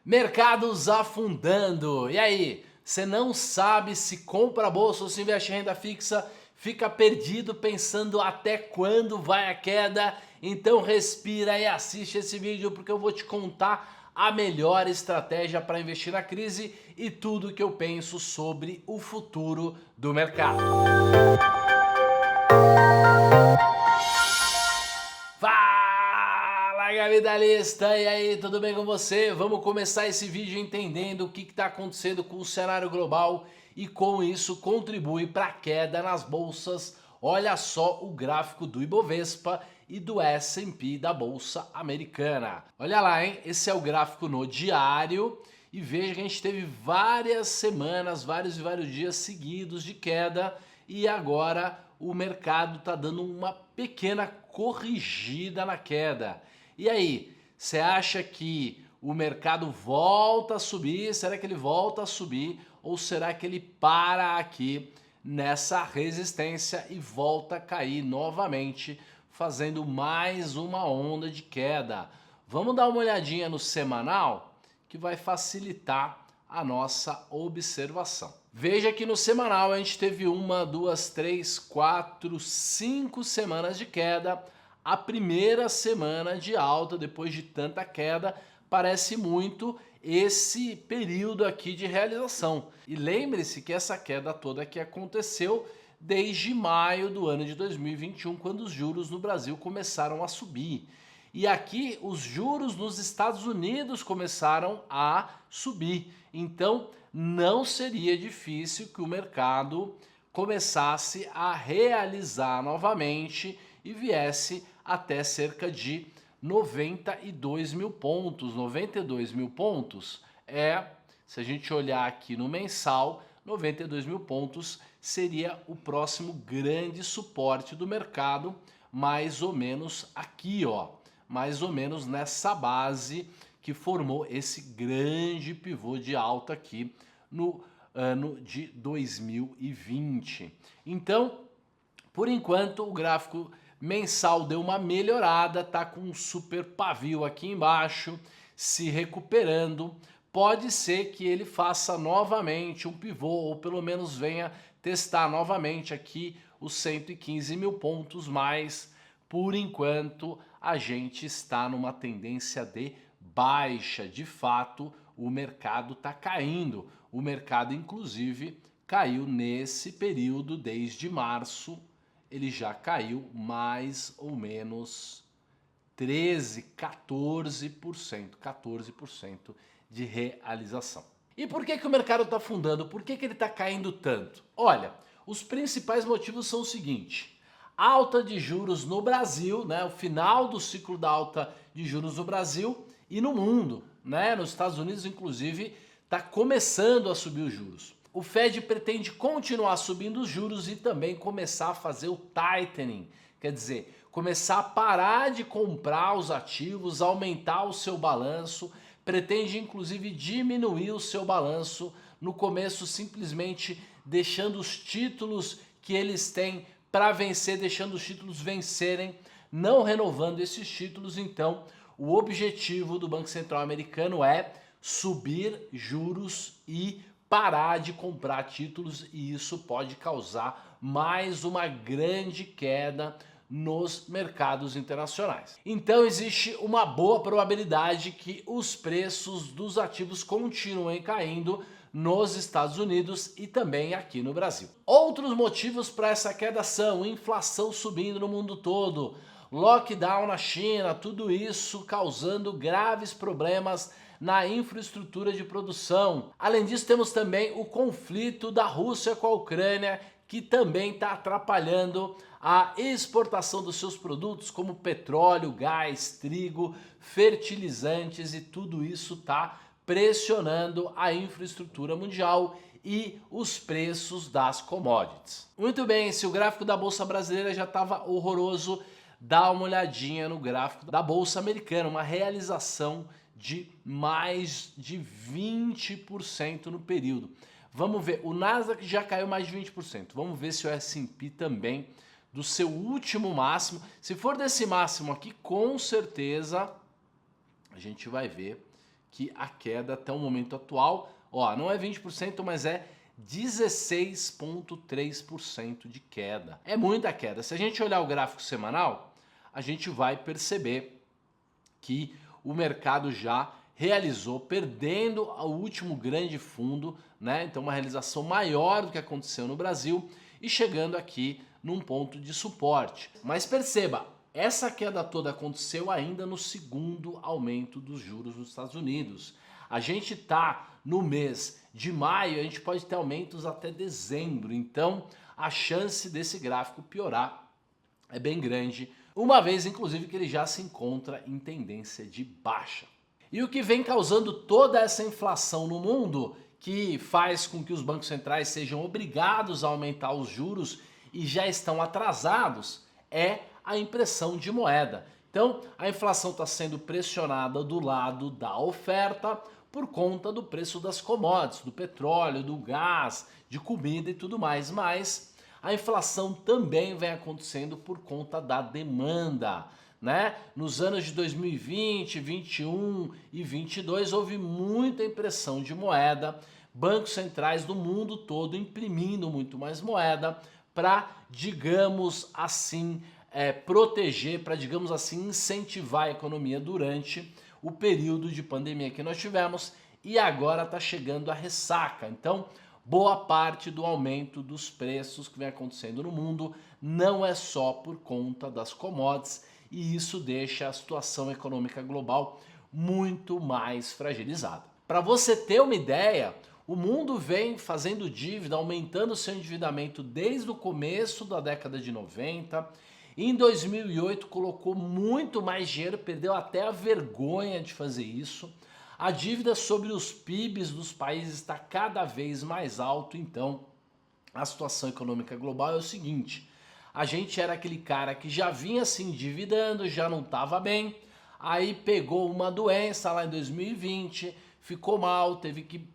Mercados afundando. E aí, você não sabe se compra a bolsa ou se investe em renda fixa? Fica perdido pensando até quando vai a queda? Então respira e assiste esse vídeo porque eu vou te contar a melhor estratégia para investir na crise e tudo que eu penso sobre o futuro do mercado. Fala, capitalista! E aí, tudo bem com você? Vamos começar esse vídeo entendendo o que está acontecendo com o cenário global e como isso contribui para a queda nas bolsas. Olha só o gráfico do Ibovespa e do S&P da Bolsa Americana. Olha lá, hein? Esse é o gráfico no diário e veja que a gente teve várias semanas, vários dias seguidos de queda e agora o mercado está dando uma pequena corrigida na queda. E aí, você acha que o mercado volta a subir? Será que ele volta a subir? Ou será que ele para aqui nessa resistência e volta a cair novamente, fazendo mais uma onda de queda? Vamos dar uma olhadinha no semanal, que vai facilitar a nossa observação. Veja que no semanal a gente teve 1, 2, 3, 4, 5 semanas de queda. A primeira semana de alta depois de tanta queda parece muito esse período aqui de realização. E lembre-se que essa queda toda aqui aconteceu desde maio do ano de 2021, quando os juros no Brasil começaram a subir. E aqui os juros nos Estados Unidos começaram a subir. Então não seria difícil que o mercado começasse a realizar novamente e viesse até cerca de 92 mil pontos. 92 mil pontos se a gente olhar aqui no mensal, 92 mil pontos seria o próximo grande suporte do mercado, mais ou menos aqui, ó. Mais ou menos nessa base que formou esse grande pivô de alta aqui no ano de 2020. Então, por enquanto, o gráfico mensal deu uma melhorada, tá com um super pavio aqui embaixo, se recuperando. Pode ser que ele faça novamente um pivô, ou pelo menos venha testar novamente aqui os 115 mil pontos, mas por enquanto a gente está numa tendência de baixa. De fato, o mercado está caindo. O mercado, inclusive, caiu nesse período desde março. Ele já caiu mais ou menos 13, 14% de realização. E por que o mercado está afundando? Por que ele está caindo tanto? Olha, os principais motivos são o seguinte: alta de juros no Brasil, né? O final do ciclo da alta de juros no Brasil e no mundo, né? Nos Estados Unidos, inclusive, está começando a subir os juros. O Fed pretende continuar subindo os juros e também começar a fazer o tightening, quer dizer, começar a parar de comprar os ativos, aumentar o seu balanço, pretende inclusive diminuir o seu balanço, no começo simplesmente deixando os títulos que eles têm para vencer, deixando os títulos vencerem, não renovando esses títulos. Então, o objetivo do Banco Central americano é subir juros e parar de comprar títulos, e isso pode causar mais uma grande queda nos mercados internacionais. Então existe uma boa probabilidade que os preços dos ativos continuem caindo nos Estados Unidos e também aqui no Brasil. Outros motivos para essa queda são inflação subindo no mundo todo, lockdown na China, tudo isso causando graves problemas na infraestrutura de produção. Além disso, temos também o conflito da Rússia com a Ucrânia, que também está atrapalhando a exportação dos seus produtos, como petróleo, gás, trigo, fertilizantes, e tudo isso está pressionando a infraestrutura mundial e os preços das commodities. Muito bem, se o gráfico da Bolsa Brasileira já estava horroroso, dá uma olhadinha no gráfico da Bolsa Americana, uma realização de mais de 20% no período. Vamos ver, o Nasdaq já caiu mais de 20%. Vamos ver se o S&P também, do seu último máximo. Se for desse máximo aqui, com certeza a gente vai ver que a queda até o momento atual, ó, não é 20%, mas é 16,3% de queda. É muita queda. Se a gente olhar o gráfico semanal, a gente vai perceber que o mercado já realizou, perdendo o último grande fundo, né? Então uma realização maior do que aconteceu no Brasil e chegando aqui num ponto de suporte. Mas perceba, essa queda toda aconteceu ainda no segundo aumento dos juros nos Estados Unidos. A gente está no mês de maio, a gente pode ter aumentos até dezembro, então a chance desse gráfico piorar é bem grande, uma vez inclusive que ele já se encontra em tendência de baixa. E o que vem causando toda essa inflação no mundo, que faz com que os bancos centrais sejam obrigados a aumentar os juros e já estão atrasados, é a impressão de moeda. Então a inflação está sendo pressionada do lado da oferta por conta do preço das commodities, do petróleo, do gás, de comida e tudo mais, mas a inflação também vem acontecendo por conta da demanda, né? Nos anos de 2020, 21 e 22 houve muita impressão de moeda, bancos centrais do mundo todo imprimindo muito mais moeda para, digamos assim, proteger, para, digamos assim, incentivar a economia durante o período de pandemia que nós tivemos e agora está chegando a ressaca. Então, boa parte do aumento dos preços que vem acontecendo no mundo não é só por conta das commodities e isso deixa a situação econômica global muito mais fragilizada. Para você ter uma ideia, o mundo vem fazendo dívida, aumentando seu endividamento desde o começo da década de 90. Em 2008 colocou muito mais dinheiro, perdeu até a vergonha de fazer isso. A dívida sobre os PIBs dos países está cada vez mais alto, então a situação econômica global é o seguinte: a gente era aquele cara que já vinha se endividando, já não estava bem, aí pegou uma doença lá em 2020, ficou mal, teve que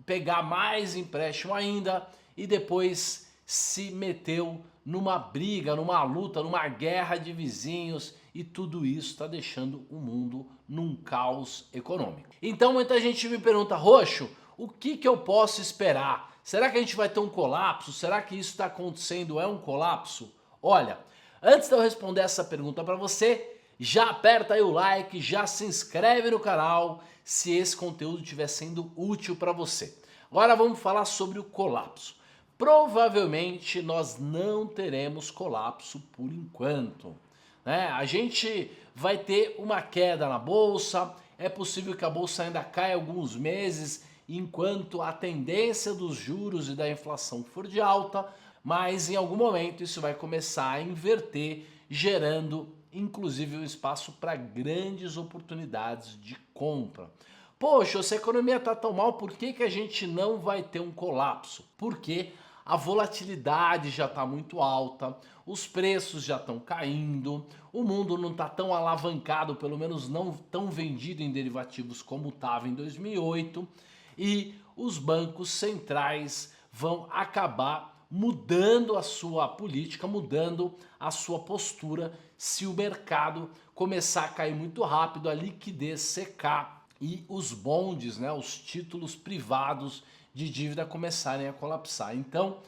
pegar mais empréstimo ainda e depois se meteu numa briga, numa luta, numa guerra de vizinhos e tudo isso está deixando o mundo num caos econômico. Então muita gente me pergunta: Roxo, o que eu posso esperar? Será que a gente vai ter um colapso? Será que isso está acontecendo? É um colapso? Olha, antes de eu responder essa pergunta para você, já aperta aí o like, já se inscreve no canal se esse conteúdo estiver sendo útil para você. Agora vamos falar sobre o colapso. Provavelmente nós não teremos colapso por enquanto, né? A gente vai ter uma queda na bolsa, é possível que a bolsa ainda caia alguns meses enquanto a tendência dos juros e da inflação for de alta, mas em algum momento isso vai começar a inverter, gerando inclusive um espaço para grandes oportunidades de compra. Poxa, se a economia está tão mal, por que a gente não vai ter um colapso? Porque a volatilidade já está muito alta, os preços já estão caindo, o mundo não está tão alavancado, pelo menos não tão vendido em derivativos como estava em 2008, e os bancos centrais vão acabar mudando a sua política, mudando a sua postura se o mercado começar a cair muito rápido, a liquidez secar e os bondes, né, os títulos privados de dívida começarem a colapsar. Então,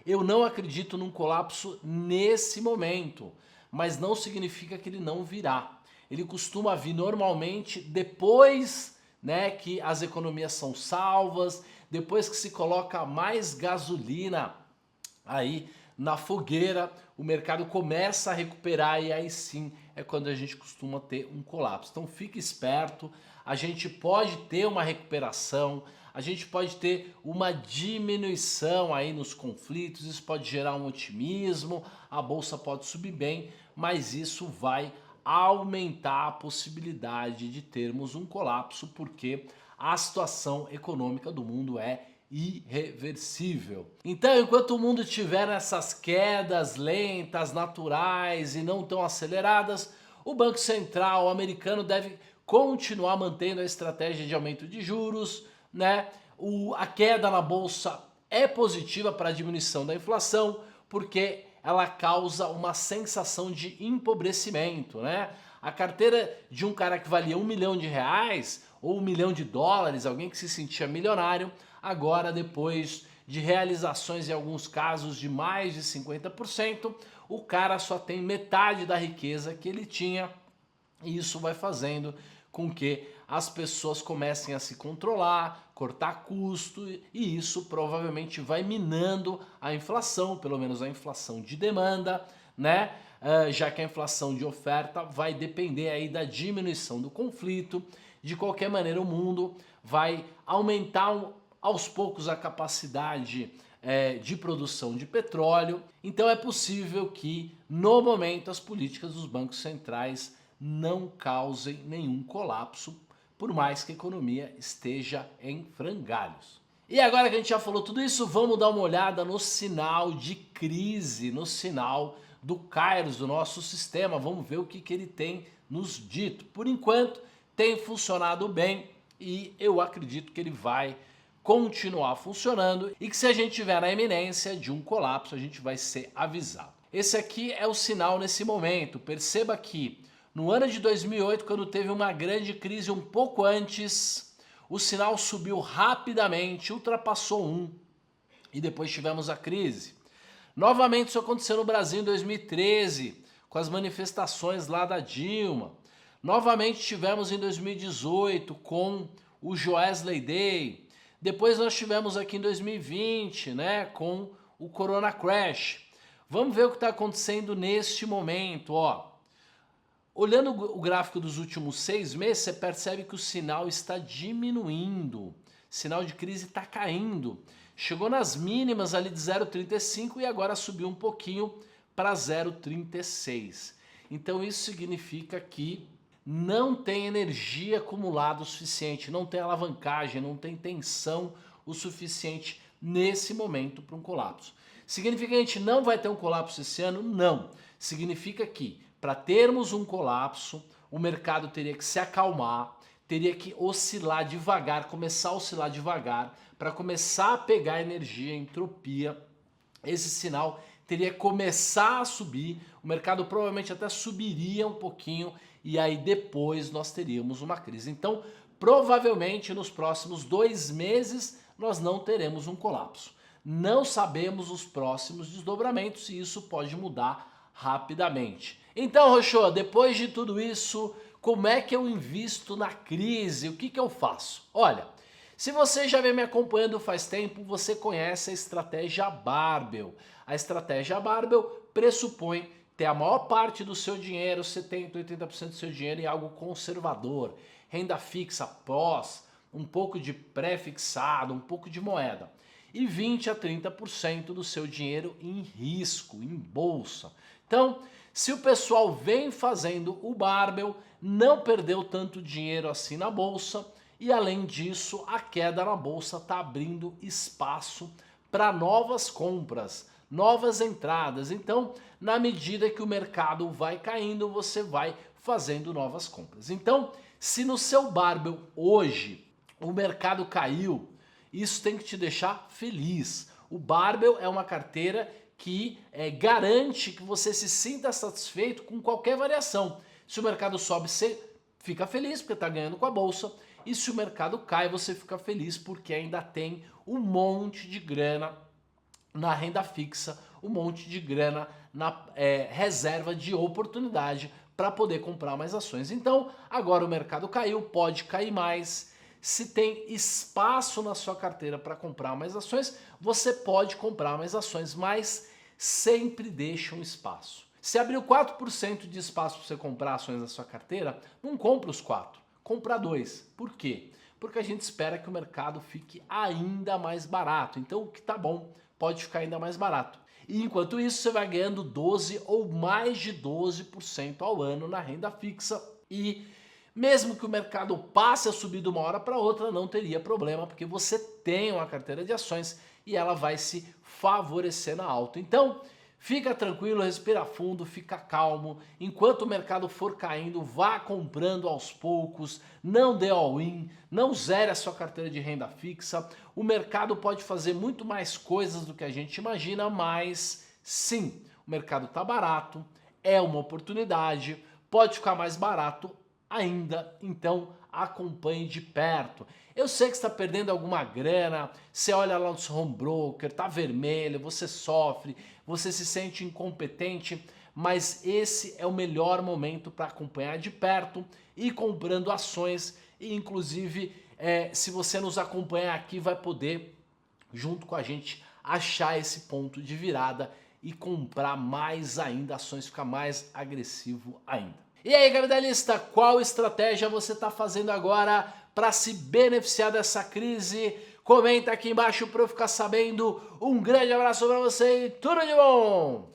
eu não acredito num colapso nesse momento, mas não significa que ele não virá. Ele costuma vir normalmente depois, né, que as economias são salvas, depois que se coloca mais gasolina aí na fogueira, o mercado começa a recuperar e aí sim é quando a gente costuma ter um colapso. Então fique esperto, a gente pode ter uma recuperação, a gente pode ter uma diminuição aí nos conflitos, isso pode gerar um otimismo, a bolsa pode subir bem, mas isso vai aumentar a possibilidade de termos um colapso porque a situação econômica do mundo é irreversível. Então, enquanto o mundo tiver essas quedas lentas, naturais e não tão aceleradas, o Banco Central americano deve continuar mantendo a estratégia de aumento de juros, né? A queda na bolsa é positiva para a diminuição da inflação, porque ela causa uma sensação de empobrecimento, né? A carteira de um cara que valia R$1 milhão ou US$ 1 milhão, alguém que se sentia milionário, agora depois de realizações em alguns casos de mais de 50%, o cara só tem metade da riqueza que ele tinha, e isso vai fazendo com que as pessoas comecem a se controlar, cortar custo, e isso provavelmente vai minando a inflação, pelo menos a inflação de demanda, né? Já que a inflação de oferta vai depender aí da diminuição do conflito. De qualquer maneira, o mundo vai aumentar aos poucos a capacidade de produção de petróleo. Então é possível que, no momento, as políticas dos bancos centrais não causem nenhum colapso, por mais que a economia esteja em frangalhos. E agora que a gente já falou tudo isso, vamos dar uma olhada no sinal de crise, no sinal do Kairos do nosso sistema. Vamos ver o que ele tem nos dito. Por enquanto, tem funcionado bem e eu acredito que ele vai continuar funcionando e que se a gente tiver na iminência de um colapso, a gente vai ser avisado. Esse aqui é o sinal nesse momento. Perceba que no ano de 2008, quando teve uma grande crise um pouco antes, o sinal subiu rapidamente, ultrapassou 1 e depois tivemos a crise. Novamente isso aconteceu no Brasil em 2013, com as manifestações lá da Dilma. Novamente tivemos em 2018 com o Joesley Day. Depois nós tivemos aqui em 2020, né, com o Corona Crash. Vamos ver o que está acontecendo neste momento, ó. Olhando o gráfico dos últimos 6 meses, você percebe que o sinal está diminuindo. O sinal de crise está caindo. Chegou nas mínimas ali de 0,35 e agora subiu um pouquinho para 0,36. Então isso significa que não tem energia acumulada o suficiente, não tem alavancagem, não tem tensão o suficiente nesse momento para um colapso. Significa que a gente não vai ter um colapso esse ano? Não. Significa que para termos um colapso, o mercado teria que se acalmar, teria que oscilar devagar, começar a oscilar devagar, para começar a pegar energia, entropia. Esse sinal teria que começar a subir, o mercado provavelmente até subiria um pouquinho e aí depois nós teríamos uma crise. Então, provavelmente nos próximos 2 meses nós não teremos um colapso. Não sabemos os próximos desdobramentos e isso pode mudar rapidamente. Então, Roxô, depois de tudo isso, como é que eu invisto na crise? O que eu faço? Olha, se você já vem me acompanhando faz tempo, você conhece a estratégia Barbell. A estratégia Barbell pressupõe ter a maior parte do seu dinheiro, 70%, 80% do seu dinheiro em algo conservador, renda fixa pós, um pouco de pré-fixado, um pouco de moeda. E 20% a 30% do seu dinheiro em risco, em bolsa. Então, se o pessoal vem fazendo o Barbell, não perdeu tanto dinheiro assim na bolsa e além disso a queda na bolsa está abrindo espaço para novas compras, novas entradas. Então, na medida que o mercado vai caindo, você vai fazendo novas compras. Então, se no seu Barbell hoje o mercado caiu, isso tem que te deixar feliz. O Barbell é uma carteira que garante que você se sinta satisfeito com qualquer variação. Se o mercado sobe, você fica feliz porque está ganhando com a bolsa. E se o mercado cai, você fica feliz porque ainda tem um monte de grana na renda fixa, um monte de grana na reserva de oportunidade para poder comprar mais ações. Então, agora o mercado caiu, pode cair mais. Se tem espaço na sua carteira para comprar mais ações, você pode comprar mais ações, mas sempre deixa um espaço. Se abriu 4% de espaço para você comprar ações na sua carteira, não compra os 4, compra 2. Por quê? Porque a gente espera que o mercado fique ainda mais barato. Então o que está bom pode ficar ainda mais barato. E enquanto isso você vai ganhando 12 ou mais de 12% ao ano na renda fixa e mesmo que o mercado passe a subir de uma hora para outra, não teria problema, porque você tem uma carteira de ações e ela vai se favorecer na alta. Então, fica tranquilo, respira fundo, fica calmo. Enquanto o mercado for caindo, vá comprando aos poucos, não dê all-in, não zere a sua carteira de renda fixa. O mercado pode fazer muito mais coisas do que a gente imagina, mas sim, o mercado está barato, é uma oportunidade, pode ficar mais barato ainda, então acompanhe de perto. Eu sei que você está perdendo alguma grana, você olha lá no seu home broker, tá vermelho, você sofre, você se sente incompetente, mas esse é o melhor momento para acompanhar de perto e comprando ações e inclusive se você nos acompanhar aqui vai poder junto com a gente achar esse ponto de virada e comprar mais ainda ações, ficar mais agressivo ainda. E aí, capitalista, qual estratégia você está fazendo agora para se beneficiar dessa crise? Comenta aqui embaixo para eu ficar sabendo. Um grande abraço para você e tudo de bom!